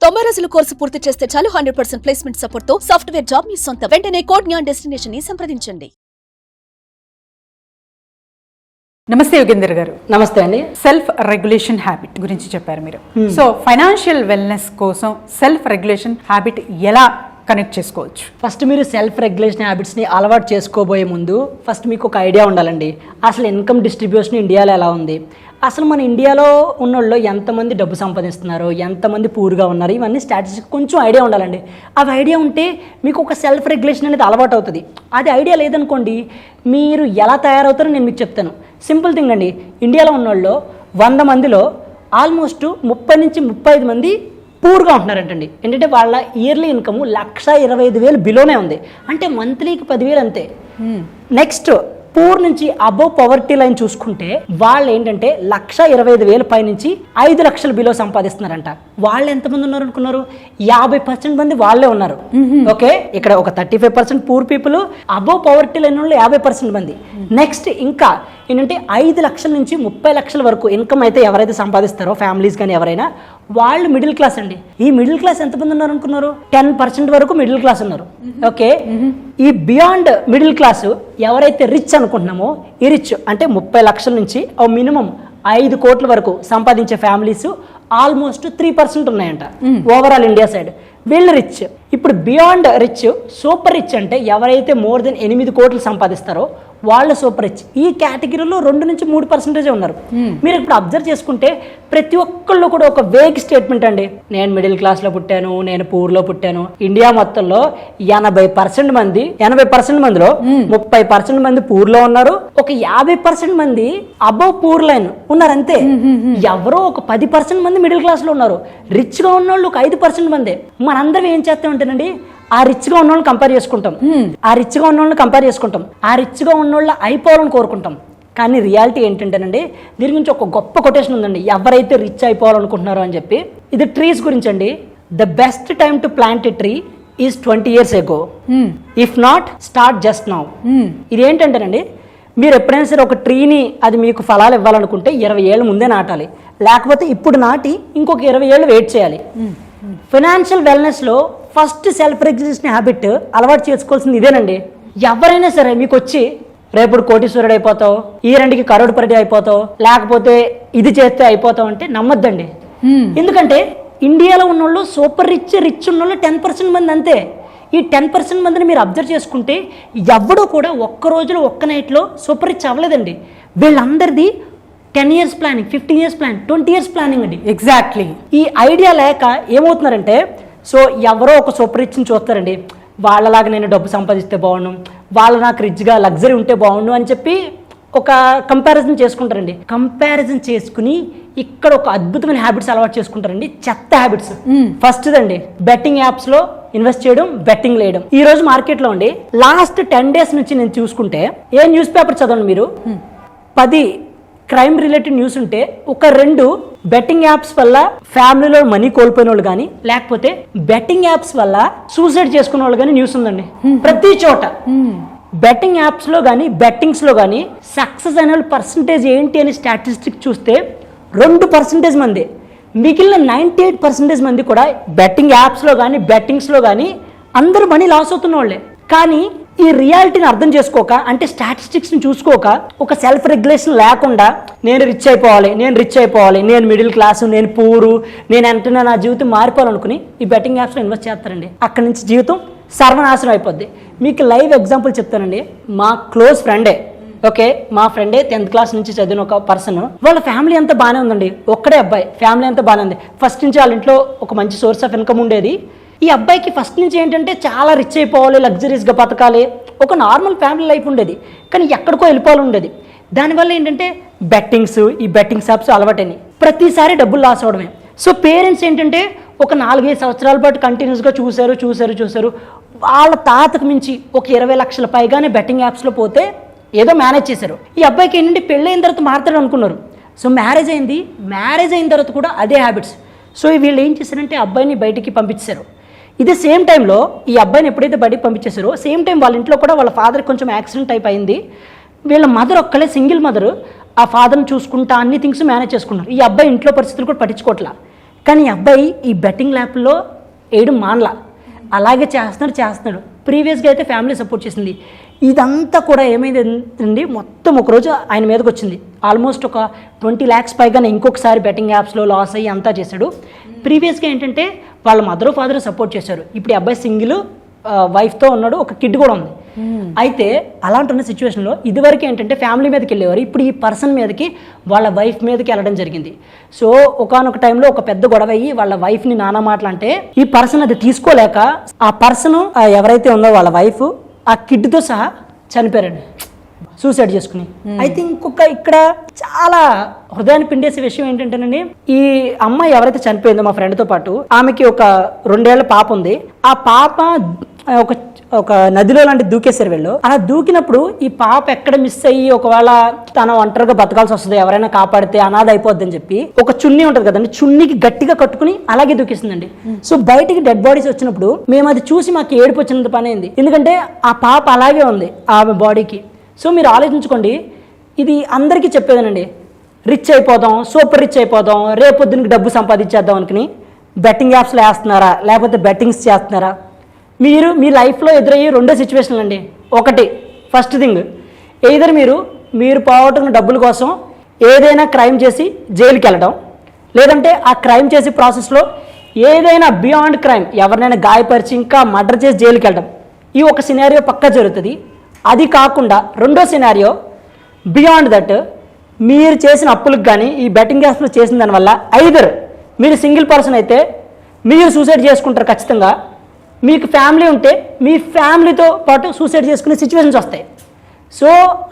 90 రోజుల కోర్సు పూర్తి చేస్తే చాలు 100% ప్లేస్మెంట్ సపోర్ట్ తో సాఫ్ట్వేర్ జాబ్ మీ సొంతం. వెంటనే కోడ్ జ్ఞాన్ డెస్టినేషన్ ని సంప్రదించండి. నమస్తే యోగేందర్ గారు. నమస్తే అండి. సెల్ఫ్ రెగ్యులేషన్ హ్యాబిట్ గురించి చెప్పారు మీరు. సో ఫైనాన్షియల్ వెల్నెస్ కోసం సెల్ఫ్ రెగ్యులేషన్ హ్యాబిట్ ఎలా కనెక్ట్ చేసుకోవచ్చు? ఫస్ట్ మీరు సెల్ఫ్ రెగ్యులేషన్ హ్యాబిట్స్ని అలవాటు చేసుకోబోయే ముందు ఫస్ట్ మీకు ఒక ఐడియా ఉండాలండి. అసలు ఇన్కమ్ డిస్ట్రిబ్యూషన్ ఇండియాలో ఎలా ఉంది, అసలు మన ఇండియాలో ఉన్నోళ్ళు ఎంతమంది డబ్బు సంపాదిస్తున్నారు, ఎంతమంది పూర్గా ఉన్నారు, ఇవన్నీ స్టాటిస్టిక్స్ కొంచెం ఐడియా ఉండాలండి. అవి ఐడియా ఉంటే మీకు ఒక సెల్ఫ్ రెగ్యులేషన్ అనేది అలవాటు అవుతుంది. అది ఐడియా లేదనుకోండి, మీరు ఎలా తయారవుతారో నేను మీకు చెప్తాను. సింపుల్ థింగ్ అండి. ఇండియాలో ఉన్నోళ్ళు 100 మందిలో ఆల్మోస్ట్ 30 నుంచి 35 మంది పూర్గా ఉంటున్నారంటండి. ఏంటంటే వాళ్ళ ఇయర్లీ ఇన్కమ్ 1,25,000 బిలోనే ఉంది. అంటే మంత్లీకి 10,000 అంతే. నెక్స్ట్ పూర్ నుంచి అబోవ్ పవర్టీ లైన్ చూసుకుంటే వాళ్ళు ఏంటంటే 1,25,000 పై నుంచి 5 లక్షల బిలో సంపాదిస్తున్నారంట. వాళ్ళు ఎంతమంది ఉన్నారు అనుకున్నారు? 50% మంది వాళ్ళే ఉన్నారు. ఓకే, ఇక్కడ ఒక 35% poor people, above poverty line వాళ్ళు 50% మంది. నెక్స్ట్ ఇంకా ఏంటంటే 5 లక్షల నుంచి 30 లక్షల వరకు ఇన్కమ్ అయితే ఎవరైతే సంపాదిస్తారో ఫ్యామిలీస్ కానీ ఎవరైనా, వాళ్ళు మిడిల్ క్లాస్ అండి. ఈ మిడిల్ క్లాస్ ఎంతమంది ఉన్నారు అనుకున్నారు? 10% వరకు మిడిల్ క్లాస్ ఉన్నారు. ఓకే, ఈ బియాండ్ మిడిల్ క్లాస్ ఎవరైతే రిచ్ అనుకుంటున్నామో, ఈ రిచ్ అంటే 30 లక్షల నుంచి మినిమం 5 కోట్ల వరకు సంపాదించే ఫ్యామిలీస్ ఆల్మోస్ట్ 3% ఉన్నాయంట ఓవరాల్ ఇండియా సైడ్. వీళ్ళు రిచ్. ఇప్పుడు బియాండ్ రిచ్, సూపర్ రిచ్ అంటే ఎవరైతే మోర్ దెన్ 8 కోట్లు సంపాదిస్తారో వాళ్ళు సూపర్ రిచ్. ఈ కేటగిరీలో 2 నుంచి 3% ఉన్నారు. మీరు ఇప్పుడు అబ్జర్వ్ చేసుకుంటే ప్రతి ఒక్కళ్ళు కూడా ఒక వేగ్ స్టేట్మెంట్ అండి. నేను మిడిల్ క్లాస్లో పుట్టాను, నేను పూర్లో పుట్టాను. ఇండియా మొత్తంలో 80% మందిలో 30% మంది పూర్లో ఉన్నారు, ఒక 50% మంది అబౌవ్ పూర్ లైన్ ఉన్నారు అంతే. ఎవరో ఒక 10% మంది మిడిల్ క్లాస్లో ఉన్నారు. రిచ్గా ఉన్న వాళ్ళు ఒక 5% మందే. మనందరం ఏం చేస్తామంటేనండి, ఆ రిచ్గా ఉన్న వాళ్ళని కంపేర్ చేసుకుంటాం, ఆ రిచ్గా ఉన్నోళ్ళ అయిపోవాలని కోరుకుంటాం. కానీ రియాలిటీ ఏంటంటేనండి, దీని గురించి ఒక గొప్ప కొటేషన్ ఉందండి, ఎవరైతే రిచ్ అయిపోవాలనుకుంటున్నారో అని చెప్పి. ఇది ట్రీస్ గురించి అండి. The best time to plant a tree is 20 years ago. If not start just now. ఇది ఏంటంటేనండి, మీరు ఎప్పుడైనా సరే ఒక ట్రీని అది మీకు ఫలాలు ఇవ్వాలనుకుంటే 20 ఏళ్ళ ముందే నాటాలి, లేకపోతే ఇప్పుడు నాటి ఇంకొక 20 ఏళ్ళు వెయిట్ చేయాలి. ఫైనాన్షియల్ వెల్నెస్లో ఫస్ట్ సెల్ఫ్ రెగ్యులేషన్ హ్యాబిట్ అలవాటు చేసుకోవాల్సింది ఇదేనండి. ఎవరైనా సరే మీకు వచ్చి రేపు కోటీశ్వరుడు అయిపోతావు, ఈ 2కి కరోడ్పతి అయిపోతావు, లేకపోతే ఇది చేస్తే అయిపోతావు అంటే నమ్మొద్దండి. ఎందుకంటే ఇండియాలో ఉన్నోళ్ళు సూపర్ రిచ్ ఉన్నోళ్ళు 10% మంది అంతే. ఈ 10% మందిని మీరు అబ్జర్వ్ చేసుకుంటే ఎవడో కూడా ఒక్క రోజులో ఒక్క నైట్లో సూపర్ రిచ్ అవ్వలేదండి. వీళ్ళందరిది 10 years planning, 15 years plan, 20 years planning అండి. ఎగ్జాక్ట్లీ. ఈ ఐడియా లేక ఏమవుతున్నారంటే, సో ఎవరో ఒక సూపర్ రిచ్ని చూస్తారండి, వాళ్ళలాగా నేను డబ్బు సంపాదిస్తే బాగుండు, వాళ్ళు నాకు రిచ్గా లగ్జరీ ఉంటే బాగుండు అని చెప్పి ఒక కంపారిజన్ చేసుకుంటారండి. కంపారిజన్ చేసుకుని ఇక్కడ ఒక అద్భుతమైన హ్యాబిట్స్ అలవాటు చేసుకుంటారండి, చెత్త హ్యాబిట్స్. ఫస్ట్ అండి, బెట్టింగ్ యాప్స్లో ఇన్వెస్ట్ చేయడం, బెట్టింగ్ వేయడం. ఈ రోజు మార్కెట్లో అండి లాస్ట్ 10 days నుంచి నేను చూసుకుంటే, ఏ న్యూస్ పేపర్ చదవండి మీరు, 10 క్రైమ్ రిలేటెడ్ న్యూస్ ఉంటే ఒక 2 బెట్టింగ్ యాప్స్ వల్ల ఫ్యామిలీలో మనీ కోల్పోయిన వాళ్ళు కానీ, లేకపోతే బెట్టింగ్ యాప్స్ వల్ల సూసైడ్ చేసుకున్న వాళ్ళు కానీ న్యూస్ ఉందండి. ప్రతి చోట బెట్టింగ్ యాప్స్లో కానీ బెట్టింగ్స్లో కానీ సక్సెస్ అయిన వాళ్ళ పర్సంటేజ్ ఏంటి అని స్టాటిస్టిక్ చూస్తే 2% మంది. మిగిలిన 98% మంది కూడా బెట్టింగ్ యాప్స్లో కానీ బెట్టింగ్స్లో కానీ అందరూ మనీ లాస్ అవుతున్న వాళ్ళే. కానీ ఈ రియాలిటీని అర్థం చేసుకోక, అంటే స్టాటిస్టిక్స్ని చూసుకోక, ఒక సెల్ఫ్ రెగ్యులేషన్ లేకుండా నేను రిచ్ అయిపోవాలి, నేను మిడిల్ క్లాసు, నేను పూరు, నేను వెంటనే నా జీవితం మారిపోవాలనుకుని ఈ బెట్టింగ్ యాప్స్లో ఇన్వెస్ట్ చేస్తారండి. అక్కడి నుంచి జీవితం సర్వనాశనం అయిపోద్ది. మీకు లైవ్ ఎగ్జాంపుల్ చెప్తానండి. మా క్లోజ్ ఫ్రెండే, ఓకే, మా ఫ్రెండే 10th క్లాస్ నుంచి చదివిన ఒక పర్సన్. వాళ్ళ ఫ్యామిలీ అంతా బాగానే ఉందండి, ఒక్కడే అబ్బాయి, ఫ్యామిలీ అంతా బాగానే ఉంది. ఫస్ట్ నుంచి వాళ్ళ ఇంట్లో ఒక మంచి సోర్స్ ఆఫ్ ఇన్కమ్ ఉండేది. ఈ అబ్బాయికి ఫస్ట్ నుంచి ఏంటంటే చాలా రిచ్ అయిపోవాలి, లగ్జరీస్గా బతకాలి, ఒక నార్మల్ ఫ్యామిలీ లైఫ్ ఉండేది. కానీ ఎక్కడికో వెళ్ళిపోవాలి ఉండేది. దానివల్ల ఏంటంటే బెట్టింగ్స్, ఈ బెట్టింగ్ యాప్స్ అలవాటని ప్రతిసారి డబ్బులు లాస్ అవడమే. సో పేరెంట్స్ ఏంటంటే ఒక 4-5 సంవత్సరాల పాటు కంటిన్యూస్గా చూశారు. వాళ్ళ తాతకు మించి ఒక 20 లక్షల పైగానే బెట్టింగ్ యాప్స్లో పోతే ఏదో మేనేజ్ చేశారు. ఈ అబ్బాయికి ఏంటంటే పెళ్ళి అయిన తర్వాత మారుతాడు అనుకున్నారు. సో మ్యారేజ్ అయిన తర్వాత కూడా అదే హ్యాబిట్స్. సో వీళ్ళు ఏం చేశారంటే అబ్బాయిని బయటికి పంపించారు. ఇదే సేమ్ టైంలో ఈ అబ్బాయిని ఎప్పుడైతే బయటికి పంపించేశారో సేమ్ టైం వాళ్ళ ఇంట్లో కూడా వాళ్ళ ఫాదర్కి కొంచెం యాక్సిడెంట్ టైప్ అయింది. వీళ్ళ మదర్ ఒక్కలే సింగిల్ మదర్, ఆ ఫాదర్ని చూసుకుంటా అన్ని థింగ్స్ మేనేజ్ చేసుకున్నారు. ఈ అబ్బాయి ఇంట్లో పరిస్థితులు కూడా పట్టించుకోవట్లా. కానీ ఈ అబ్బాయి ఈ బెట్టింగ్ ల్యాప్లో వేయడం మానలా, అలాగే చేస్తున్నాడు. ప్రీవియస్గా అయితే ఫ్యామిలీ సపోర్ట్ చేసింది. ఇదంతా కూడా ఏమైందండి, మొత్తం ఒకరోజు ఆయన మీదకి వచ్చింది. ఆల్మోస్ట్ ఒక 20 lakhs పైగానే ఇంకొకసారి బెట్టింగ్ యాప్స్లో లాస్ అయ్యి అంతా చేశాడు. ప్రీవియస్గా ఏంటంటే వాళ్ళ మదర్ ఫాదర్ సపోర్ట్ చేశారు. ఇప్పుడు ఈ అబ్బాయి సింగిల్, వైఫ్తో ఉన్నాడు, ఒక కిడ్ కూడా ఉంది. అయితే అలాంటి ఉన్న సిచ్యువేషన్లో ఇదివరకు ఏంటంటే ఫ్యామిలీ మీదకి వెళ్ళేవారు, ఇప్పుడు ఈ పర్సన్ మీదకి వాళ్ళ వైఫ్ మీదకి వెళ్ళడం జరిగింది. సో ఒకానొక టైంలో ఒక పెద్ద గొడవ అయ్యి వాళ్ళ వైఫ్ని నానా మాటలంటే ఈ పర్సన్ అది తీసుకోలేక ఆ పర్సన్ ఎవరైతే ఉందో వాళ్ళ వైఫ్ ఆ కిడ్తో సహా చనిపోయారండి, సూసైడ్ చేసుకుని. అయితే ఇంకొక ఇక్కడ చాలా హృదయాన్ని పిండేసే విషయం ఏంటంటేనండి, ఈ అమ్మాయి ఎవరైతే చనిపోయిందో మా ఫ్రెండ్తో పాటు, ఆమెకి ఒక 2 ఏళ్ల పాప ఉంది. ఆ పాప ఒక నదిలో లాంటి దూకేశారు వీళ్ళు. అలా దూకినప్పుడు ఈ పాప ఎక్కడ మిస్ అయ్యి ఒకవేళ తన ఒంటరిగా బతకాల్సి వస్తుంది, ఎవరైనా కాపాడితే అనాథ అయిపోద్ది అని చెప్పి ఒక చున్నీ ఉంటుంది కదండి, చున్నీకి గట్టిగా కట్టుకుని అలాగే దూకేసిందండి. సో బయటికి డెడ్ బాడీస్ వచ్చినప్పుడు మేము అది చూసి మాకు ఏడుపు వచ్చినంత పని అయింది, ఎందుకంటే ఆ పాప అలాగే ఉంది ఆమె బాడీకి. సో మీరు ఆలోచించుకోండి, ఇది అందరికీ చెప్పేదేనండి, రిచ్ అయిపోదాం, సూపర్ రిచ్ అయిపోదాం, రేపొద్దునికి డబ్బు సంపాదించేద్దాం అనుకుని బెట్టింగ్ యాప్స్లో వేస్తున్నారా, లేకపోతే బెట్టింగ్స్ చేస్తున్నారా? మీరు మీ లైఫ్లో ఎదురయ్యే 2 సిచ్యువేషన్లు అండి. ఒకటి, ఫస్ట్ థింగ్, ఎయిదర్ మీరు పోగొట్టుకున్న డబ్బుల కోసం ఏదైనా క్రైమ్ చేసి జైలుకి వెళ్ళడం, లేదంటే ఆ క్రైమ్ చేసే ప్రాసెస్లో ఏదైనా బియాండ్ క్రైమ్ ఎవరినైనా గాయపరిచి ఇంకా మర్డర్ చేసి జైలుకి వెళ్ళడం. ఈ ఒక సినారియో పక్కా జరుగుతుంది. అది కాకుండా రెండో సినారియో, బియాండ్ దట్, మీరు చేసిన అప్పులకు కానీ ఈ బెట్టింగ్ యాప్స్లో చేసిన దానివల్ల ఐదర్ మీరు సింగిల్ పర్సన్ అయితే మీరు సూసైడ్ చేసుకుంటారు ఖచ్చితంగా, మీకు ఫ్యామిలీ ఉంటే మీ ఫ్యామిలీతో పాటు సూసైడ్ చేసుకునే సిచ్యువేషన్స్ వస్తాయి. సో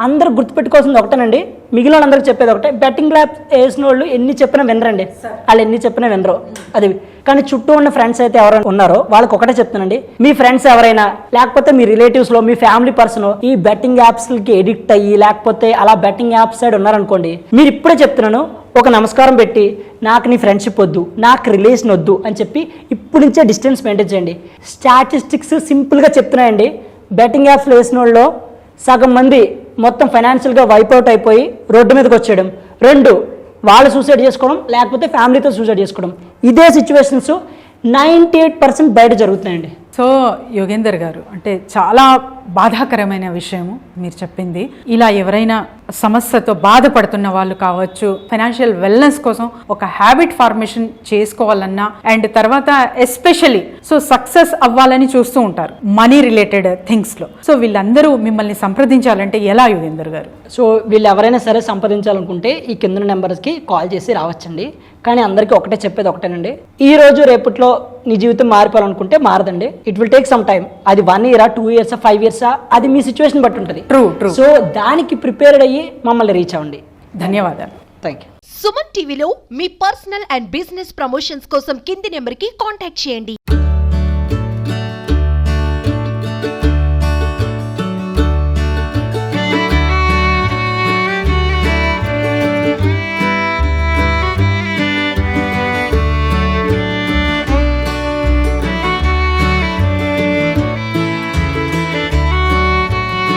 అందరూ గుర్తుపెట్టుకోవాల్సింది ఒకటేనండి, మిగిలిన వాళ్ళందరికీ చెప్పేది ఒకటే, బెట్టింగ్ ల్యాబ్స్ వేసిన వాళ్ళు ఎన్ని చెప్పినా వినరండి, వాళ్ళు ఎన్ని చెప్పినా వినరు. అది కానీ చుట్టూ ఉన్న ఫ్రెండ్స్ అయితే ఎవరైనా ఉన్నారో వాళ్ళకి ఒకటే చెప్తానండి, మీ ఫ్రెండ్స్ ఎవరైనా లేకపోతే మీ రిలేటివ్స్లో మీ ఫ్యామిలీ పర్సన్ ఈ బెట్టింగ్ యాప్స్కి ఎడిక్ట్ అయ్యి లేకపోతే అలా బెట్టింగ్ యాప్స్ సైడ్ ఉన్నారనుకోండి, మీరు ఇప్పుడే చెప్తున్నాను, ఒక నమస్కారం పెట్టి నాకు నీ ఫ్రెండ్షిప్ వద్దు, నాకు రిలేషన్ వద్దు అని చెప్పి ఇప్పుడు నుంచే డిస్టెన్స్ మెయింటైన్ చేయండి. స్టాటిస్టిక్స్ సింపుల్గా చెప్తున్నాయండి, బెట్టింగ్ యాప్స్లో వేసిన వాళ్ళు సగం మంది మొత్తం ఫైనాన్షియల్గా వైప్అవుట్ అయిపోయి రోడ్డు మీదకి వచ్చేయడం, 2 వాళ్ళు సూసైడ్ చేసుకోవడం, లేకపోతే ఫ్యామిలీతో సూసైడ్ చేసుకోవడం. ఇదే సిచ్యువేషన్స్ 98% బయట జరుగుతున్నాయండి. సో యోగేందర్ గారు, అంటే చాలా బాధాకరమైన విషయము మీరు చెప్పింది. ఇలా ఎవరైనా సమస్యతో బాధపడుతున్న వాళ్ళు కావచ్చు, ఫైనాన్షియల్ వెల్నెస్ కోసం ఒక హ్యాబిట్ ఫార్మేషన్ చేసుకోవాలన్నా, అండ్ తర్వాత ఎస్పెషల్లీ సో సక్సెస్ అవ్వాలని చూస్తూ ఉంటారు మనీ రిలేటెడ్ థింగ్స్లో. సో వీళ్ళందరూ మిమ్మల్ని సంప్రదించాలంటే ఎలా యోగేందర్ గారు? సో వీళ్ళు ఎవరైనా సరే సంప్రదించాలనుకుంటే ఈ కింద నెంబర్స్కి కాల్ చేసి రావచ్చండి. కానీ అందరికీ ఒకటే చెప్పేది ఒకటేనండి, ఈ రోజు రేపట్లో నీ జీవితం మారిపోవాలనుకుంటే మారదండి. It will take some time. అది 1 year, 2 years, 5 years, అది మీ సిచ్యువేషన్ బట్టి ఉంటుంది. ట్రూ. సో దానికి ప్రిపేర్డ్ అయ్యి మమ్మల్ని రీచ్ అవ్వండి. ధన్యవాదాలు. Thank you. సుమన్ టీవీలో మీ పర్సనల్ అండ్ బిజినెస్ ప్రమోషన్స్ కోసం కింది నెంబర్కి కాంటాక్ట్ చేయండి.